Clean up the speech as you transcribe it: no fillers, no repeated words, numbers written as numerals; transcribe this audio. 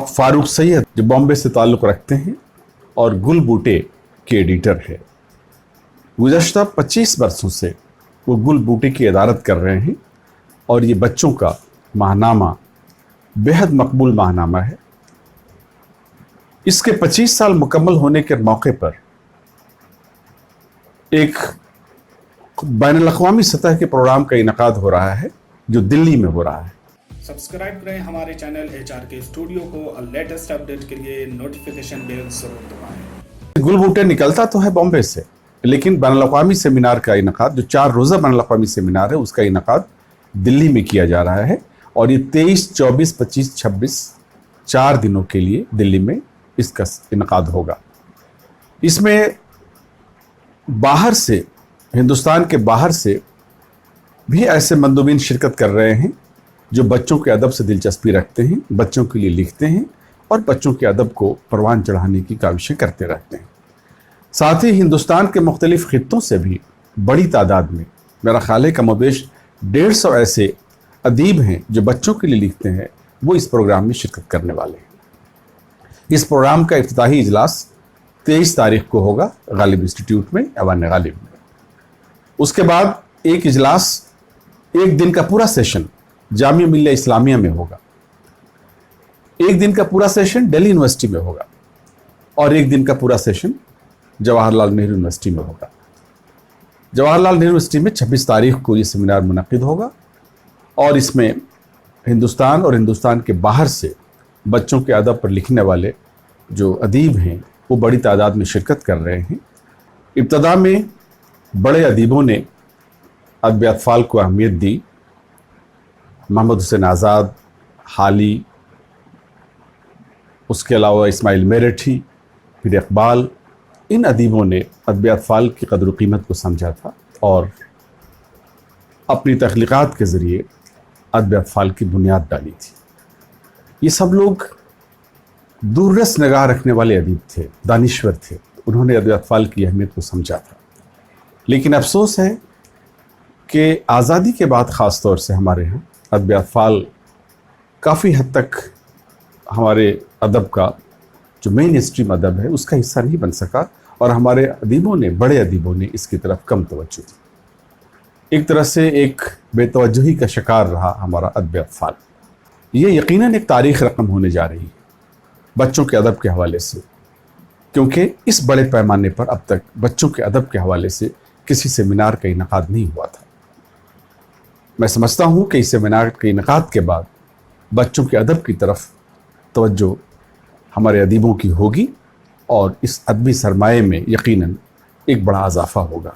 फारूक सैयद जो बॉम्बे से ताल्लुक़ रखते हैं और गुल बूटे के एडिटर है। गुज़श्ता 25 बरसों से वो गुल बूटे की इदारत कर रहे हैं और ये बच्चों का माहनामा बेहद मकबूल माहनामा है। इसके 25 साल मुकम्मल होने के मौके पर एक बैनुल-अक़वामी सतह के प्रोग्राम का इनेकाद हो रहा है जो दिल्ली में हो रहा है। सब्सक्राइब करें हमारे चैनल HRK स्टूडियो को और लेटेस्ट अपडेट के लिए नोटिफिकेशन बेल जरूर दबाएं। गुल बूटे निकलता तो है बॉम्बे से, लेकिन बैनुल-अक़वामी सेमिनार का इनेकाद जो 4 रोज़ा बैनुल-अक़वामी सेमिनार है उसका इनेकाद दिल्ली में किया जा रहा है और ये 23, 24, 25, 26 4 दिनों के लिए दिल्ली में इसका इनेकाद होगा। इसमें बाहर से, हिंदुस्तान के बाहर से भी ऐसे मंदुबीन शिरकत कर रहे हैं जो बच्चों के अदब से दिलचस्पी रखते हैं, बच्चों के लिए लिखते हैं और बच्चों के अदब को परवान चढ़ाने की काविशें करते रहते हैं। साथ ही हिंदुस्तान के मुख्तलिफ़ खित्तों से भी बड़ी तादाद में, मेरा ख्याल है कमोबेश 150 ऐसे अदीब हैं जो बच्चों के लिए लिखते हैं, वो इस प्रोग्राम में शिरकत करने वाले हैं। इस प्रोग्राम का इफ्तिताही इजलास 23 तारीख को होगा गालिब इंस्टीट्यूट में, ऐवान गालिब में। उसके बाद एक इजलास, एक दिन का पूरा सेशन जामिया मिल्लिया इस्लामिया में होगा, एक दिन का पूरा सेशन दिल्ली यूनिवर्सिटी में होगा और एक दिन का पूरा सेशन जवाहरलाल नेहरू यूनिवर्सिटी में होगा। जवाहरलाल नेहरू यूनिवर्सिटी में 26 तारीख को ये सेमिनार मुनक़िद होगा और इसमें हिंदुस्तान और हिंदुस्तान के बाहर से बच्चों के अदब पर लिखने वाले जो अदीब हैं वो बड़ी तादाद में शिरकत कर रहे हैं। इब्तदा में बड़े अदीबों ने अदब अतफ़ाल को अहमियत दी। मोहम्मद हुसैन आज़ाद, हाली, उसके अलावा इस्माइल मेरठी, फिर इक़बाल, इन अदीबों ने अदब अतफ़ाल की क़द्र क़ीमत को समझा था और अपनी तख़लीक़ात के ज़रिए अदब अतफ़ाल की बुनियाद डाली थी। ये सब लोग दूररस निगाह रखने वाले अदीब थे, दानिश्वर थे, उन्होंने अदब अतफ़ाल की अहमियत को समझा था। लेकिन अफसोस है कि आज़ादी के बाद ख़ास तौर से हमारे यहाँ अदब अतफ़ाल काफ़ी हद तक हमारे अदब का जो मेन स्ट्रीम अदब है उसका हिस्सा नहीं बन सका और हमारे अदीबों ने, बड़े अदीबों ने इसकी तरफ कम तवज्जो दी। एक तरह से एक बेतवज्जोही का शिकार रहा हमारा अदब अतफ़ाल। ये यकीनन एक तारीख़ रकम होने जा रही है बच्चों के अदब के हवाले से, क्योंकि इस बड़े पैमाने पर अब तक बच्चों के अदब के हवाले से किसी सेमिनार का इनेकाद नहीं हुआ था। मैं समझता हूँ कि इस सेमिनार के इनेकाद के बाद बच्चों के अदब की तरफ तवज्जो हमारे अदीबों की होगी और इस अदबी सरमाए में यकीनन एक बड़ा इजाफ़ा होगा।